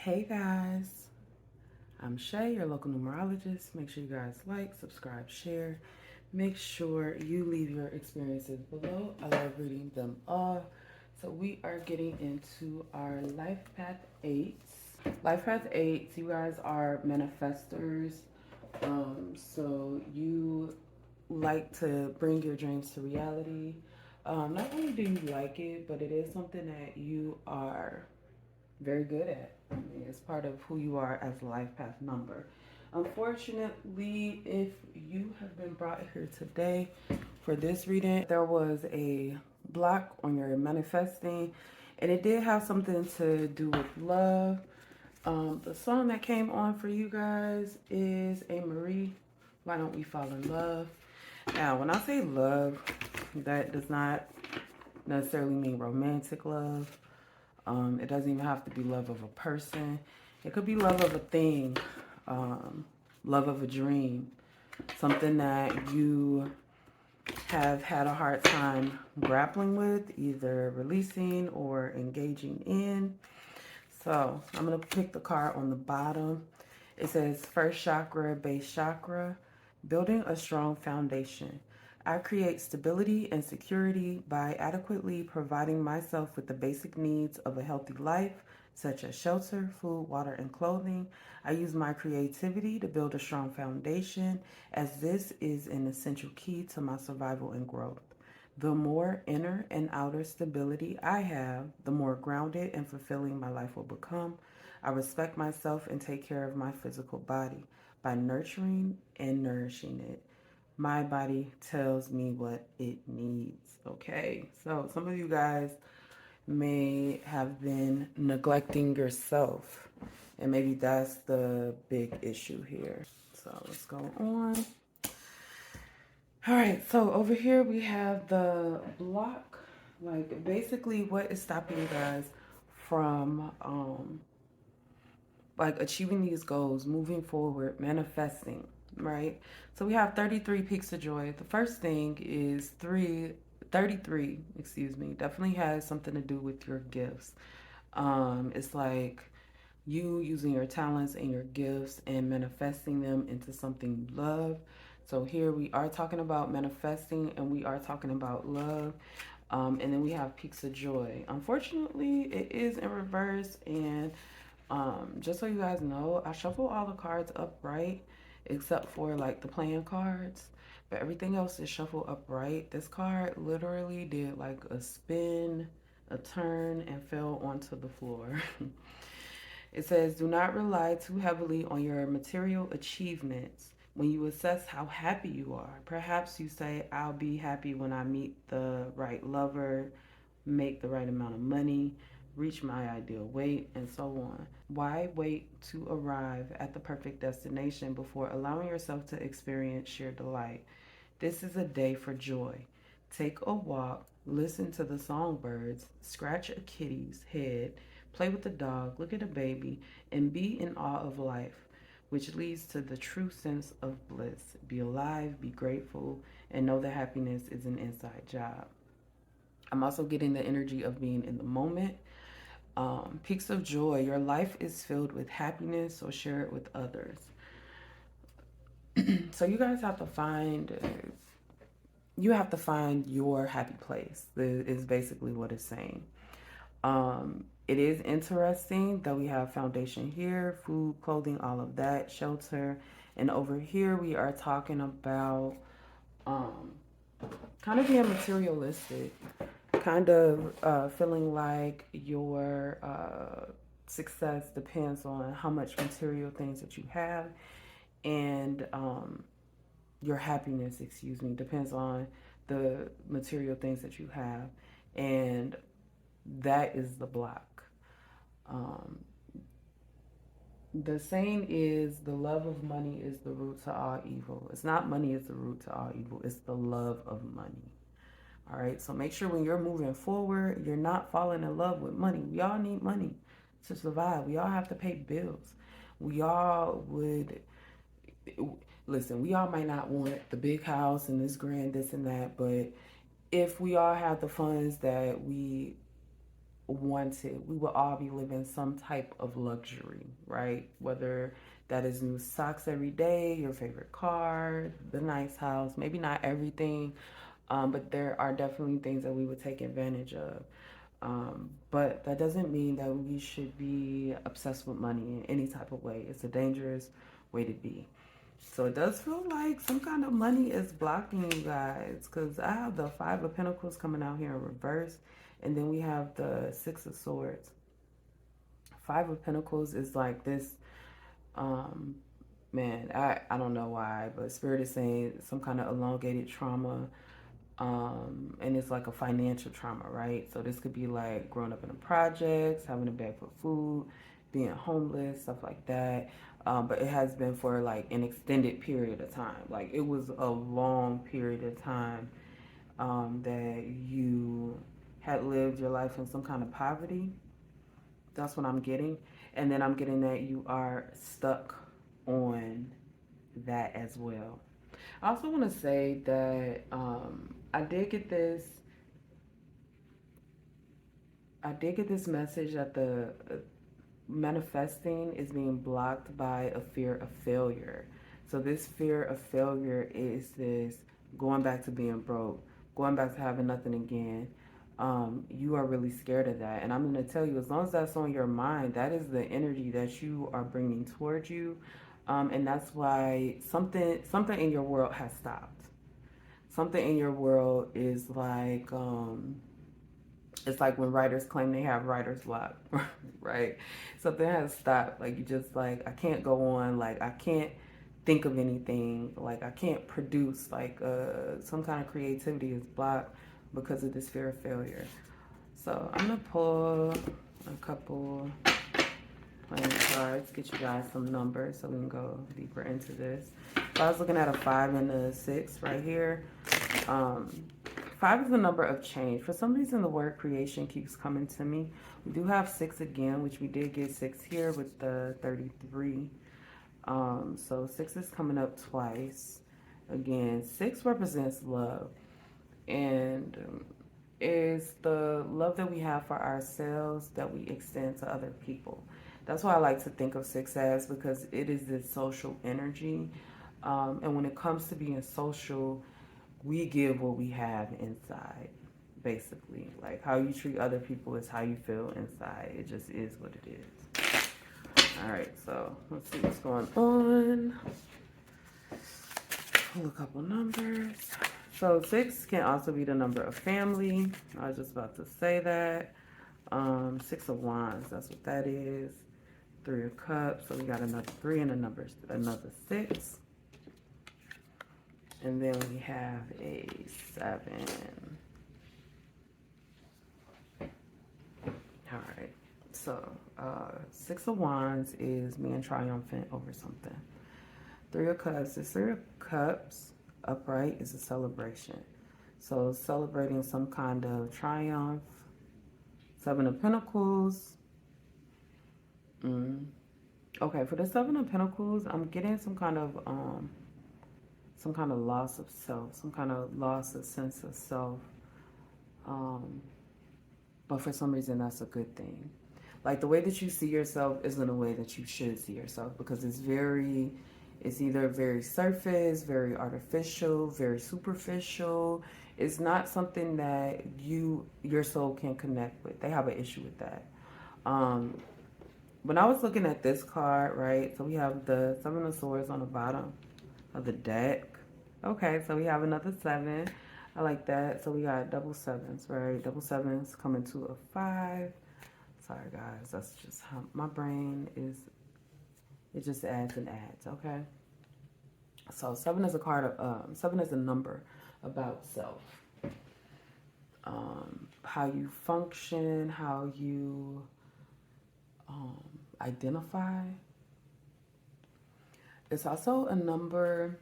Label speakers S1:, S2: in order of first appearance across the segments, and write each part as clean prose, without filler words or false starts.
S1: Hey guys, I'm Shay, your local numerologist. Make sure you guys like, subscribe, share. Make sure you leave your experiences below. I love reading them all. So we are getting into our Life Path 8. Life Path 8, you guys are manifestors. So you like to bring your dreams to reality. Not only do you like it, but it is something that you are very good at. I mean, it's part of who you are as a life path number. Unfortunately, if you have been brought here today for this reading, there was a block on your manifesting, and it did have something to do with love. The song that came on for you guys is A Marie, Why Don't We Fall in Love? Now, when I say love, that does not necessarily mean romantic love. It doesn't even have to be love of a person. It could be love of a thing, love of a dream, something that you have had a hard time grappling with, either releasing or engaging in. So I'm going to pick the card on the bottom. It says first chakra, base chakra, building a strong foundation. I create stability and security by adequately providing myself with the basic needs of a healthy life, such as shelter, food, water, and clothing. I use my creativity to build a strong foundation, as this is an essential key to my survival and growth. The more inner and outer stability I have, the more grounded and fulfilling my life will become. I respect myself and take care of my physical body by nurturing and nourishing it. My body tells me what it needs. Okay, so some of you guys may have been neglecting yourself, and maybe that's the big issue here. So let's go on. All right, so over here we have the block. Like basically what is stopping you guys from like achieving these goals, moving forward, manifesting, right? So we have 33 peaks of joy. The first thing is 33, excuse me, definitely has something to do with your gifts. It's like you using your talents and your gifts and manifesting them into something you love. So here we are talking about manifesting and we are talking about love. And then we have peaks of joy. Unfortunately, it is in reverse. And just so you guys know, I shuffle all the cards upright except for like the playing cards. But everything else is shuffled upright. This card literally did like a spin, a turn, and fell onto the floor. It says, do not rely too heavily on your material achievements when you assess how happy you are. Perhaps you say, I'll be happy when I meet the right lover, make the right amount of money, reach my ideal weight, and so on. Why wait to arrive at the perfect destination before allowing yourself to experience sheer delight? This is a day for joy. Take a walk, listen to the songbirds, scratch a kitty's head, play with the dog, look at a baby, and be in awe of life, which leads to the true sense of bliss. Be alive, be grateful, and know that happiness is an inside job. I'm also getting the energy of being in the moment. Peaks of joy. Your life is filled with happiness, so share it with others. So you guys have to find your happy place. Is basically what it's saying. It is interesting that we have foundation here, food, clothing, all of that, shelter, and over here we are talking about um, kind of being materialistic, kind of feeling like your success depends on how much material things that you have, and your happiness, excuse me, depends on the material things that you have, and that is the block. Um, the saying is the love of money is the root to all evil. It's not money is the root to all evil. It's the love of money. All right. So make sure when you're moving forward, you're not falling in love with money. We all need money to survive. We all have to pay bills. We all would listen. We all might not want the big house and this grand, this and that, but if we all have the funds that we wanted, we would all be living some type of luxury, right? Whether that is new socks every day, your favorite car, the nice house, maybe not everything, but there are definitely things that we would take advantage of. But that doesn't mean that we should be obsessed with money in any type of way. It's a dangerous way to be. So it does feel like some kind of money is blocking you guys, because I have the Five of Pentacles coming out here in reverse, and then we have the Six of Swords. Five of Pentacles is like this, um, man, I don't know why, but Spirit is saying some kind of elongated trauma, and it's like a financial trauma, right? So this could be like growing up in the projects, having a bag for food, being homeless, stuff like that. But it has been for like an extended period of time. Like it was a long period of time, that you had lived your life in some kind of poverty. That's what I'm getting. And then I'm getting that you are stuck on that as well. I also want to say that I did get this. I did get this message that the manifesting is being blocked by a fear of failure. So this fear of failure is this going back to being broke, going back to having nothing again. You are really scared of that, and I'm going to tell you, as long as that's on your mind, that is the energy that you are bringing towards you, and that's why something in your world has stopped. Something in your world is like, it's like when writers claim they have writer's block, right? Something has stopped. Like you just like, I can't go on. Like I can't think of anything. Like I can't produce. Like some kind of creativity is blocked because of this fear of failure. So I'm gonna pull a couple playing cards, get you guys some numbers so we can go deeper into this. So I was looking at a 5 and a 6 right here. Um, 5 is the number of change. For some reason, the word creation keeps coming to me. We do have 6 again, which we did get 6 here with the 33. So 6 is coming up twice. Again, 6 represents love. And is the love that we have for ourselves that we extend to other people. That's why I like to think of 6 as, because it is this social energy. And when it comes to being social, we give what we have inside, basically. Like how you treat other people is how you feel inside. It just is what it is. All right, so let's see what's going on. Pull a couple numbers. So 6 can also be the number of family. I was just about to say that. 6 of Wands, that's what that is. 3 of Cups, so we got another 3 and another 6. And then we have a 7. All right. So 6 of Wands is being triumphant over something. 3 of Cups is 3 of Cups. Upright is a celebration. So celebrating some kind of triumph. 7 of Pentacles. Okay, for the 7 of Pentacles, I'm getting some kind of loss of self, some kind of loss of sense of self. But for some reason, that's a good thing. Like the way that you see yourself isn't a way that you should see yourself, because it's either very surface, very artificial, very superficial. It's not something that your soul can connect with. They have an issue with that. When I was looking at this card, right, so we have the 7 of Swords on the bottom of the deck. Okay, so we have another 7. I like that. So we got double 7s, right? Double 7s coming to a 5. Sorry, guys. That's just how my brain is. It just adds and adds, okay? So 7 is a card of, 7 is a number about self. How you function, how you identify. It's also a number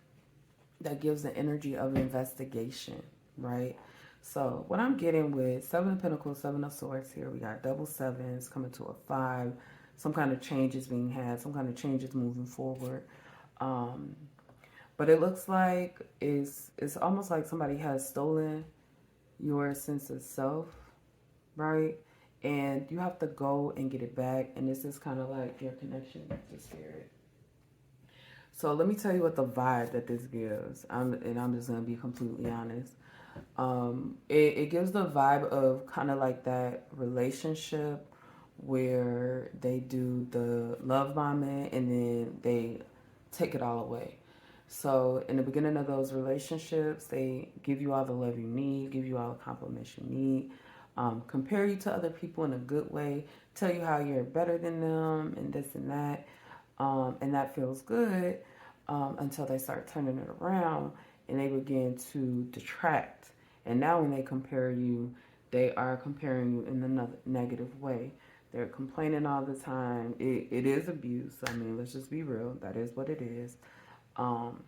S1: that gives the energy of investigation, right? So what I'm getting with 7 of Pentacles, 7 of Swords here, we got double 7s coming to a 5. Some kind of changes being had, some kind of changes moving forward. But it looks like it's almost like somebody has stolen your sense of self, right? and you have to go and get it back. And this is kind of like your connection to spirit. So let me tell you what the vibe that this gives. I'm just gonna be completely honest. It gives the vibe of kind of like that relationship where they do the love bombing and then they take it all away. So in the beginning of those relationships, they give you all the love you need, give you all the compliments you need, compare you to other people in a good way, tell you how you're better than them and this and that, and that feels good until they start turning it around and they begin to detract. And now when they compare you, they are comparing you in a negative way. They're complaining all the time. It is abuse. I mean, let's just be real. That is what it is. Um,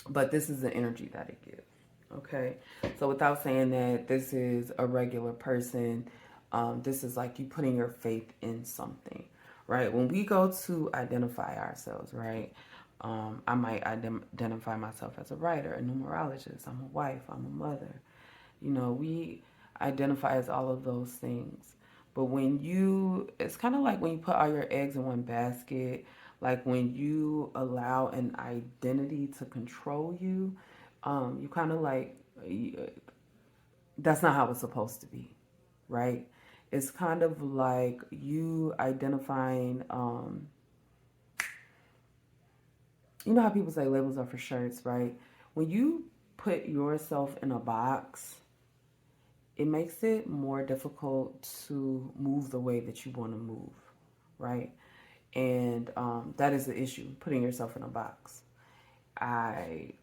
S1: but this is the energy that it gives. Okay. So without saying that this is a regular person, this is like you putting your faith in something, right? When we go to identify ourselves, right? I might identify myself as a writer, a numerologist. I'm a wife. I'm a mother. You know, we identify as all of those things. But it's kind of like when you put all your eggs in one basket, like when you allow an identity to control you, you kind of like, that's not how it's supposed to be, right? It's kind of like you identifying, you know how people say labels are for shirts, right? When you put yourself in a box, it makes it more difficult to move the way that you want to move, right? And that is the issue, putting yourself in a box. I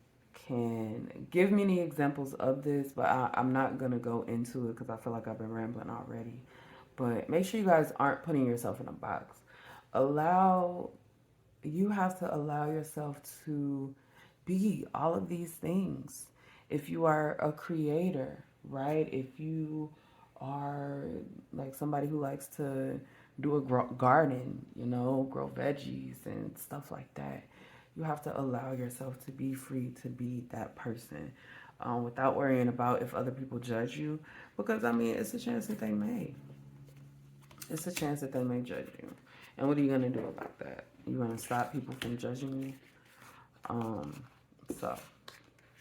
S1: can give many examples of this, but I'm not going to go into it because I feel like I've been rambling already. But make sure you guys aren't putting yourself in a box. You have to allow yourself to be all of these things. If you are a creator, right? If you are like somebody who likes to do a garden, grow veggies and stuff like that, you have to allow yourself to be free to be that person without worrying about if other people judge you. Because, I mean, it's a chance that they may. It's a chance that they may judge you. And what are you going to do about that? You're going to stop people from judging you? So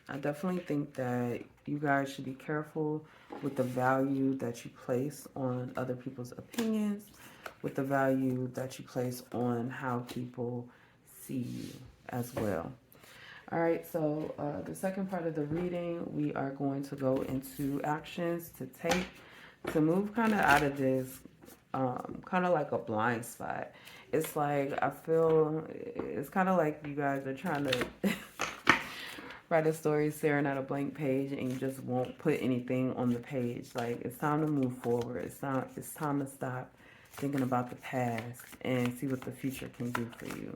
S1: I definitely think that you guys should be careful with the value that you place on other people's opinions, with the value that you place on how people see you as well. All right, so the second part of the reading, we are going to go into actions to take to move kind of out of this kind of like a blind spot. It's like I feel it's kind of like you guys are trying to write a story staring at a blank page and you just won't put anything on the page. Like, it's time to move forward. It's time to stop thinking about the past and see what the future can do for you.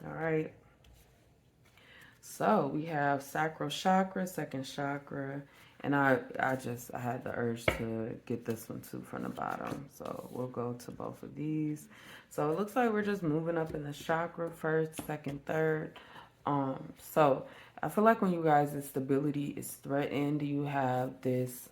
S1: All right. So we have sacral chakra, second chakra, and I had the urge to get this one too from the bottom. So we'll go to both of these. So it looks like we're just moving up in the chakra first, second, third. So I feel like when you guys' stability is threatened, you have this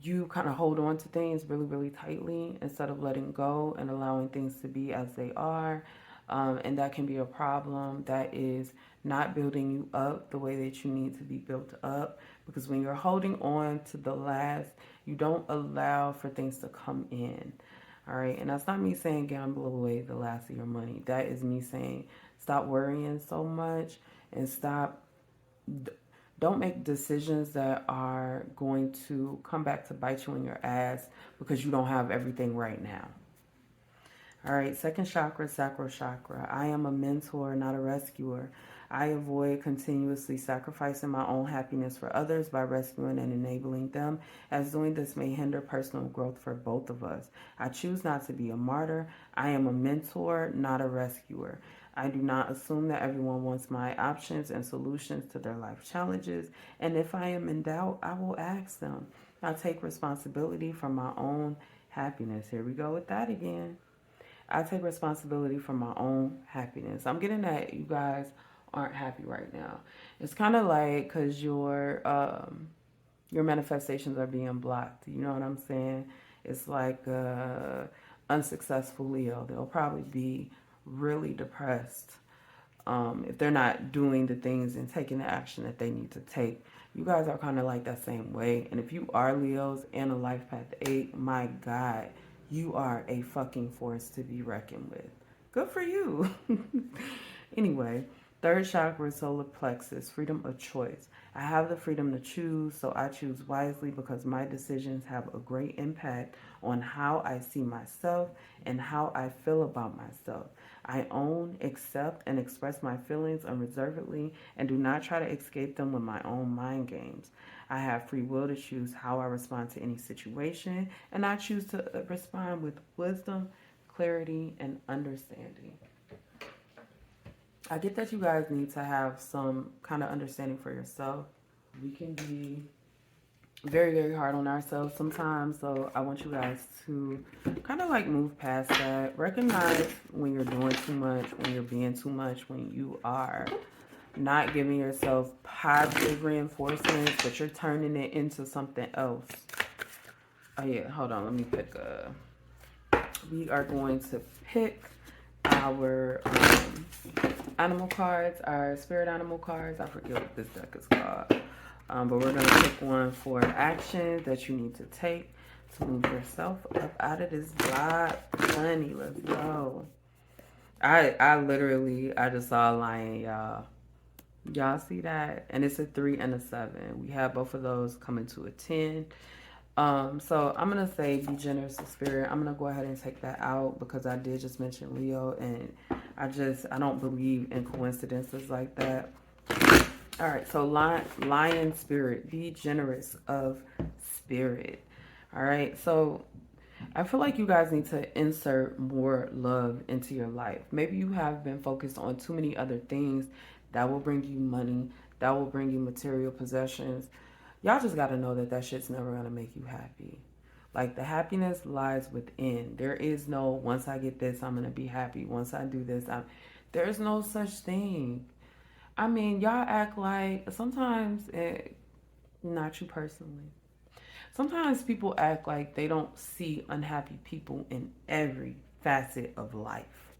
S1: you kind of hold on to things really, really tightly instead of letting go and allowing things to be as they are. And that can be a problem. That is not building you up the way that you need to be built up. Because when you're holding on to the last, you don't allow for things to come in. All right. And that's not me saying gamble away the last of your money. That is me saying stop worrying so much and don't make decisions that are going to come back to bite you in your ass because you don't have everything right now. All right, second chakra, sacral chakra. I am a mentor, not a rescuer. I avoid continuously sacrificing my own happiness for others by rescuing and enabling them, as doing this may hinder personal growth for both of us. I choose not to be a martyr. I am a mentor, not a rescuer. I do not assume that everyone wants my options and solutions to their life challenges, and if I am in doubt, I will ask them. I take responsibility for my own happiness. Here we go with that again. I take responsibility for my own happiness. I'm getting that you guys aren't happy right now. It's kind of like because Your manifestations are being blocked. You know what I'm saying? It's like unsuccessful Leo. They'll probably be really depressed if they're not doing the things and taking the action that they need to take. You guys are kind of like that same way. And if you are Leos and a life path 8, my God, you are a fucking force to be reckoned with. Good for you. Anyway, third chakra, solar plexus, freedom of choice. I have the freedom to choose, so I choose wisely because my decisions have a great impact on how I see myself and how I feel about myself. I own, accept, and express my feelings unreservedly and do not try to escape them with my own mind games. I have free will to choose how I respond to any situation, and I choose to respond with wisdom, clarity, and understanding. I get that you guys need to have some kind of understanding for yourself. We can be very, very hard on ourselves sometimes. So I want you guys to kind of like move past that. Recognize when you're doing too much, when you're being too much, when you are not giving yourself positive reinforcements, but you're turning it into something else. Oh yeah, hold on. Let me pick a. We are going to pick our animal cards, our spirit animal cards. I forget what this deck is called. But we're going to pick one for action that you need to take to move yourself up out of this block. Honey, let's go. I literally, I just saw a lion, y'all. Y'all see that? And it's a 3 and a 7. We have both of those coming to a 10. So I'm going to say be generous to spirit. I'm going to go ahead and take that out because I did just mention Leo, and I don't believe in coincidences like that. All right, so lion spirit, be generous of spirit. All right, so I feel like you guys need to insert more love into your life. Maybe you have been focused on too many other things that will bring you money, that will bring you material possessions. Y'all just got to know that that shit's never going to make you happy. Like, the happiness lies within. There is no, once I get this, I'm going to be happy. Once I do this, there's no such thing. I mean, y'all act like sometimes, not you personally, sometimes people act like they don't see unhappy people in every facet of life.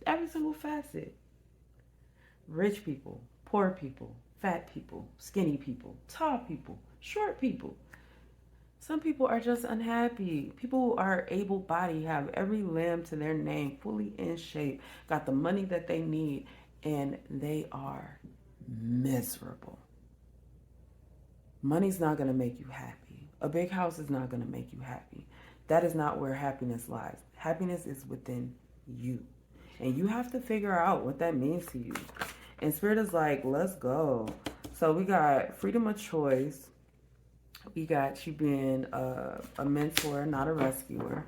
S1: Every single facet. Rich people, poor people, fat people, skinny people, tall people, short people. Some people are just unhappy. People who are able-bodied, have every limb to their name, fully in shape, got the money that they need, and they are miserable. Money's not going to make you happy. A big house is not going to make you happy. That is not where happiness lies. Happiness is within you. And you have to figure out what that means to you. And Spirit is like, let's go. So we got freedom of choice. We got you being a mentor, not a rescuer.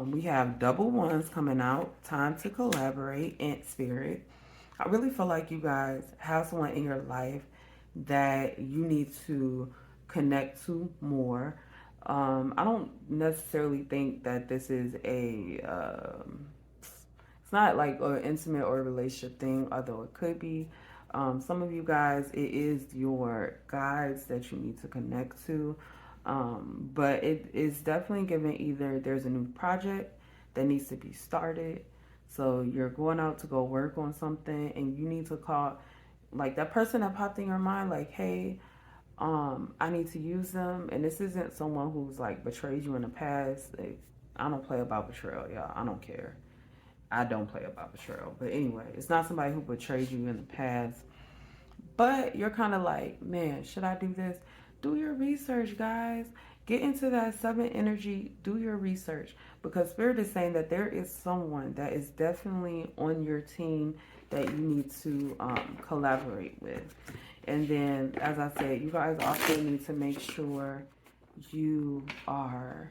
S1: We have double ones coming out. Time to collaborate and Spirit. I really feel like you guys have someone in your life that you need to connect to more. I don't necessarily think that this is it's not like an intimate or a relationship thing, although it could be. Some of you guys, it is your guides that you need to connect to. But it is definitely given either there's a new project that needs to be started. So you're going out to go work on something and you need to call like that person that popped in your mind, like, hey, I need to use them. And this isn't someone who's like betrayed you in the past. Like, I don't play about betrayal, y'all. I don't care. I don't play about betrayal. But anyway, it's not somebody who betrayed you in the past. But you're kind of like, man, should I do this? Do your research, guys. Get into that 7 energy. Do your research. Because Spirit is saying that there is someone that is definitely on your team that you need to collaborate with. And then, as I said, you guys also need to make sure you are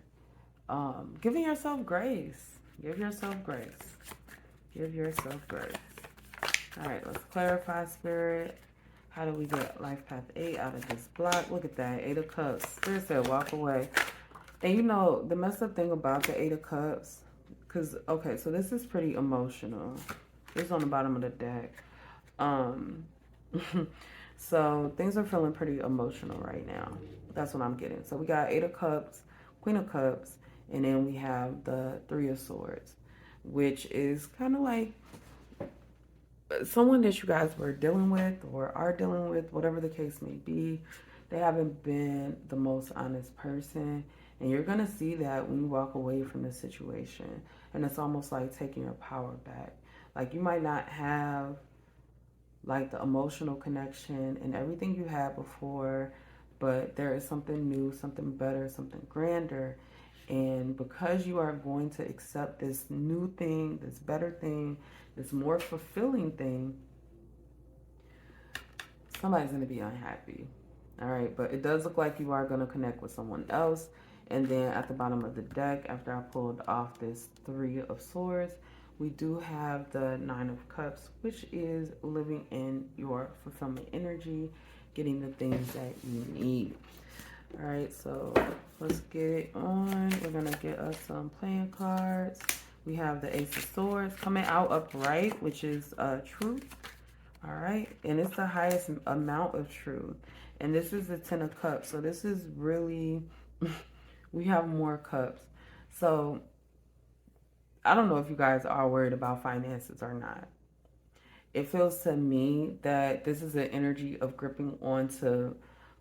S1: giving yourself grace. Give yourself grace. Give yourself grace. All right, let's clarify, Spirit. How do we get life path 8 out of this block? Look at that, 8 of Cups. Spirit said walk away. And you know, the messed up thing about the 8 of Cups, because, okay, so this is pretty emotional. It's on the bottom of the deck. So things are feeling pretty emotional right now. That's what I'm getting. So we got Eight of Cups, Queen of Cups, and then we have the Three of Swords, which is kind of like someone that you guys were dealing with or are dealing with, whatever the case may be. They haven't been the most honest person. And you're going to see that when you walk away from the situation. And it's almost like taking your power back. Like you might not have like the emotional connection and everything you had before, but there is something new, something better, something grander. And because you are going to accept this new thing, this better thing, this more fulfilling thing, somebody's going to be unhappy. All right, but it does look like you are going to connect with someone else. And then at the bottom of the deck, after I pulled off this Three of Swords, we do have the Nine of Cups, which is living in your fulfillment energy, getting the things that you need. All right, so let's get it on. We're going to get us some playing cards. We have the Ace of Swords coming out upright, which is truth. All right, and it's the highest amount of truth. And this is the Ten of Cups. So this is really, we have more cups. So I don't know if you guys are worried about finances or not. It feels to me that this is an energy of gripping onto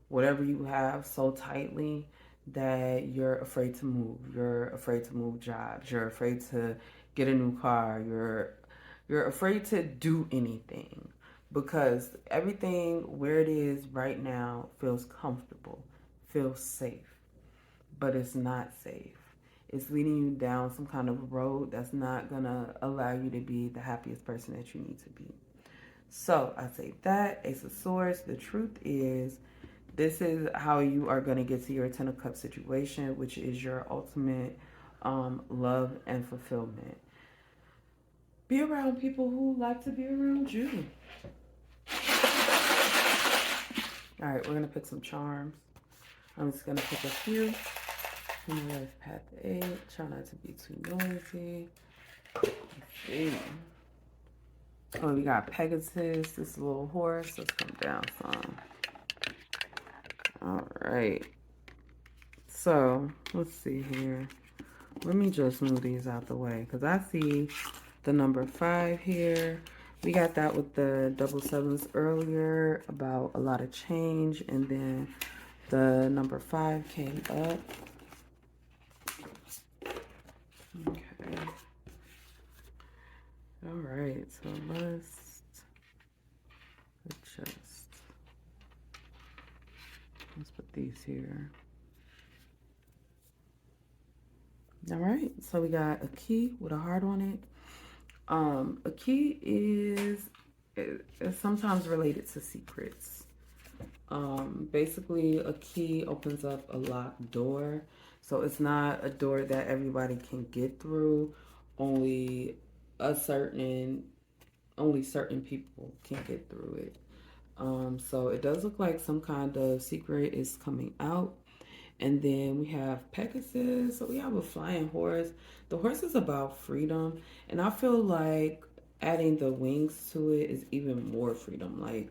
S1: whatever you have so tightly that you're afraid to move. You're afraid to move jobs. You're afraid to get a new car. You're afraid to do anything because everything where it is right now feels comfortable, feels safe, but it's not safe. It's leading you down some kind of road that's not gonna allow you to be the happiest person that you need to be. So I say that, Ace of Swords, the truth is this is how you are going to get to your Ten of Cups situation, which is your ultimate love and fulfillment. Be around people who like to be around you. All right, we're going to pick some charms. I'm just going to pick a few. Life Path 8. Try not to be too noisy. Let's see. Oh, we got Pegasus, this little horse. Let's come down some. All right. So, let's see here. Let me just move these out the way because I see the number 5 here. We got that with the double sevens earlier about a lot of change, and then the number 5 came up. Okay. All right, so let's put these here. All right, so we got a key with a heart on it. A key is sometimes related to secrets. Basically, a key opens up a locked door. So it's not a door that everybody can get through. Only certain people can get through it. So it does look like some kind of secret is coming out. And then we have Pegasus. So we have a flying horse. The horse is about freedom. And I feel like adding the wings to it is even more freedom. Like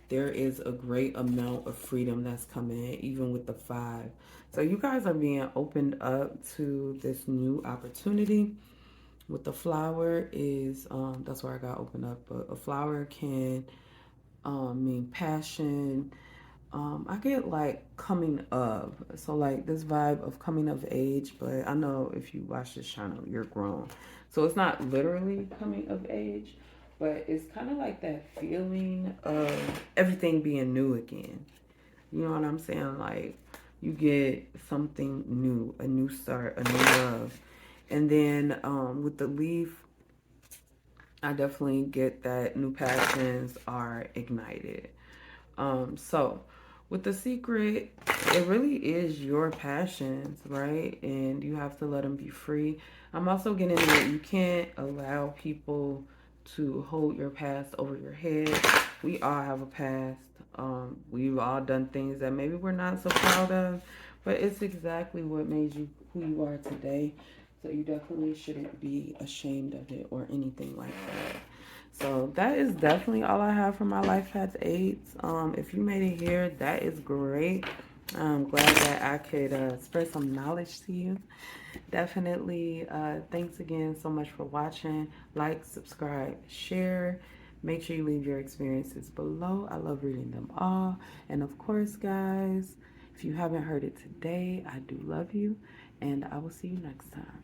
S1: there is a great amount of freedom that's coming in, even with the 5. So you guys are being opened up to this new opportunity. With the flower is, that's where I got opened up. But a flower can mean passion. I get like coming of, so like this vibe of coming of age, but I know if you watch this channel, you're grown. So it's not literally coming of age, but it's kind of like that feeling of everything being new again. You know what I'm saying? Like you get something new, a new start, a new love. And then with the leaf, I definitely get that new passions are ignited. So with the secret, it really is your passions, right? And you have to let them be free. I'm also getting that you can't allow people to hold your past over your head. We all have a past. We've all done things that maybe we're not so proud of, but it's exactly what made you who you are today. So you definitely shouldn't be ashamed of it or anything like that. So that is definitely all I have for my life path aids. If you made it here, that is great. I'm glad that I could spread some knowledge to you. Definitely. Thanks again so much for watching. Like, subscribe, share. Make sure you leave your experiences below. I love reading them all. And of course, guys, if you haven't heard it today, I do love you. And I will see you next time.